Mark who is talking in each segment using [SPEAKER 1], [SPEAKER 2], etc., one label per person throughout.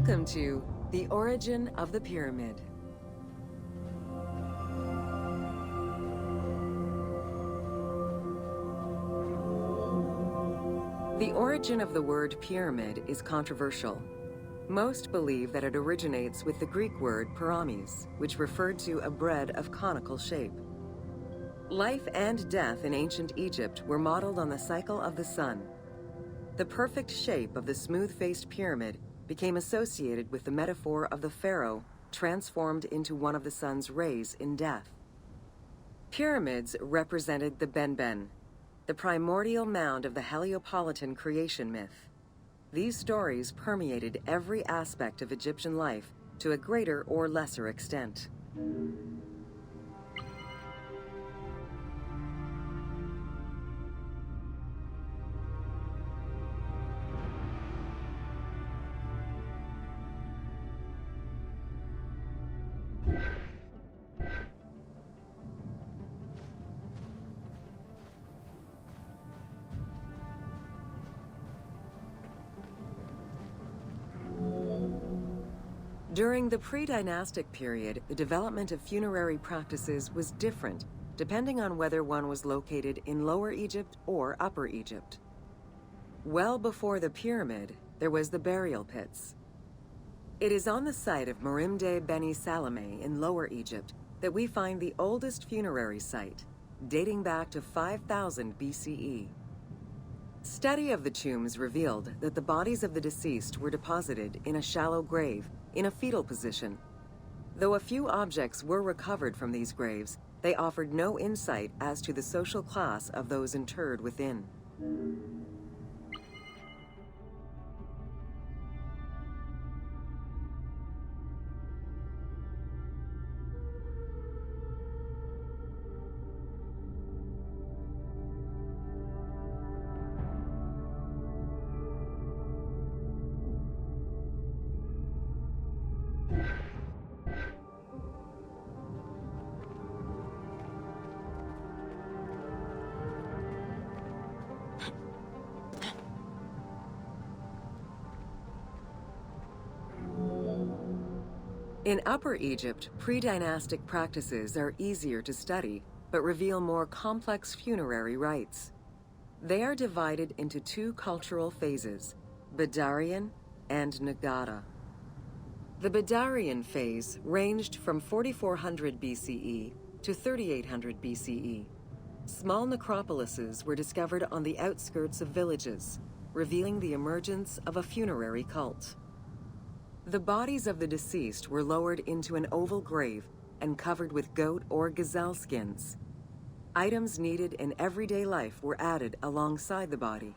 [SPEAKER 1] Welcome to The Origin of the Pyramid. The origin of the word pyramid is controversial. Most believe that it originates with the Greek word pyramis, which referred to a bread of conical shape. Life and death in ancient Egypt were modeled on the cycle of the sun. The perfect shape of the smooth-faced pyramid became associated with the metaphor of the pharaoh transformed into one of the sun's rays in death. Pyramids represented the Benben, the primordial mound of the Heliopolitan creation myth. These stories permeated every aspect of Egyptian life to a greater or lesser extent. During the pre-dynastic period, the development of funerary practices was different, depending on whether one was located in Lower Egypt or Upper Egypt. Well before the pyramid, there was the burial pits. It is on the site of Merimde Beni Salome in Lower Egypt that we find the oldest funerary site, dating back to 5000 BCE. Study of the tombs revealed that the bodies of the deceased were deposited in a shallow grave in a fetal position. Though a few objects were recovered from these graves, they offered no insight as to the social class of those interred within. In Upper Egypt, pre-dynastic practices are easier to study, but reveal more complex funerary rites. They are divided into two cultural phases, Badarian and Nagada. The Badarian phase ranged from 4400 BCE to 3800 BCE. Small necropolises were discovered on the outskirts of villages, revealing the emergence of a funerary cult. The bodies of the deceased were lowered into an oval grave and covered with goat or gazelle skins. Items needed in everyday life were added alongside the body.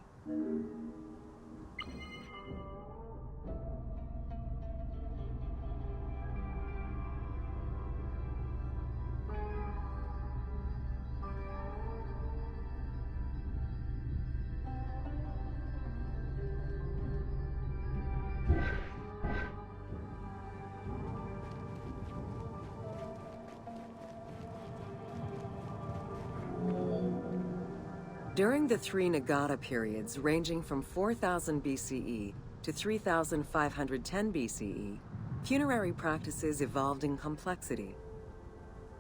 [SPEAKER 1] During the three Nagada periods ranging from 4000 BCE to 3510 BCE, funerary practices evolved in complexity.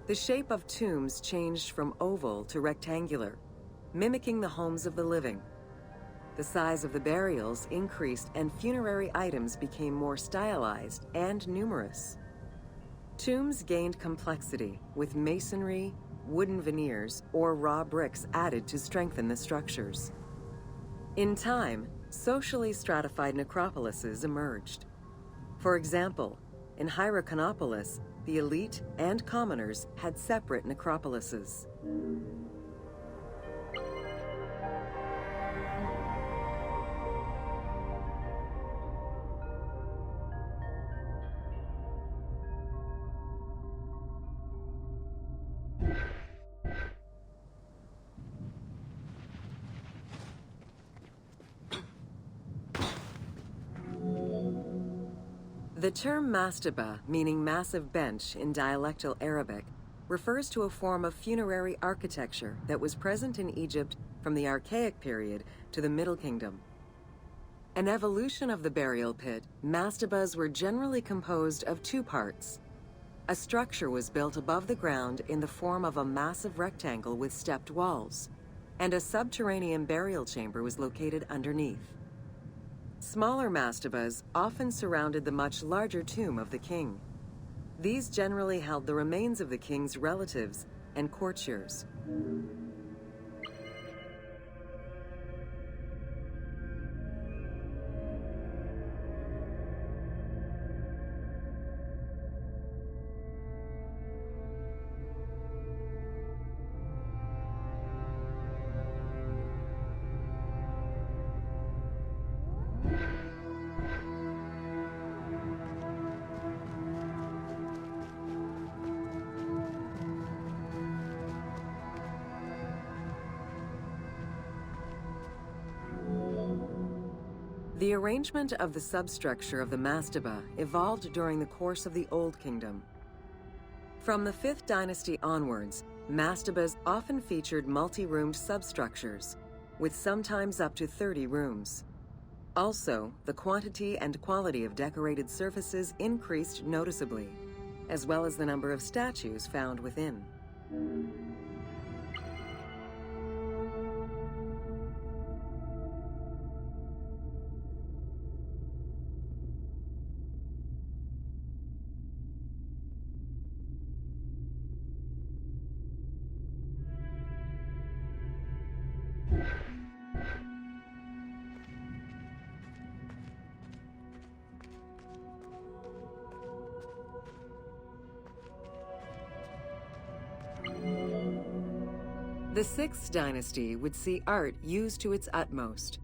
[SPEAKER 1] The shape of tombs changed from oval to rectangular, mimicking the homes of the living. The size of the burials increased and funerary items became more stylized and numerous. Tombs gained complexity with masonry, wooden veneers, or raw bricks added to strengthen the structures. In time, socially stratified necropolises emerged. For example, in Hierakonpolis, the elite and commoners had separate necropolises. The term mastaba, meaning massive bench in dialectal Arabic, refers to a form of funerary architecture that was present in Egypt from the Archaic period to the Middle Kingdom. An evolution of the burial pit, mastabas were generally composed of two parts. A structure was built above the ground in the form of a massive rectangle with stepped walls, and a subterranean burial chamber was located underneath. Smaller mastabas often surrounded the much larger tomb of the king. These generally held the remains of the king's relatives and courtiers. The arrangement of the substructure of the mastaba evolved during the course of the Old Kingdom. From the 5th dynasty onwards, mastabas often featured multi-roomed substructures, with sometimes up to 30 rooms. Also, the quantity and quality of decorated surfaces increased noticeably, as well as the number of statues found within. The 6th dynasty would see art used to its utmost.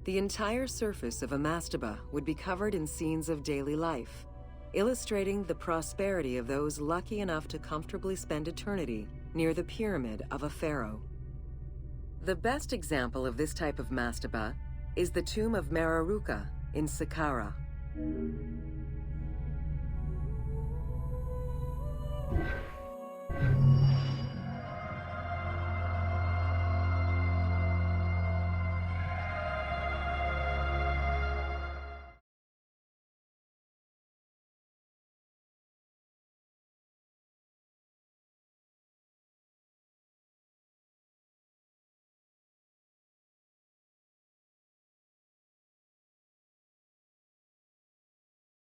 [SPEAKER 1] The entire surface of a mastaba would be covered in scenes of daily life, illustrating the prosperity of those lucky enough to comfortably spend eternity near the pyramid of a pharaoh. The best example of this type of mastaba is the tomb of Meroruka in Saqqara.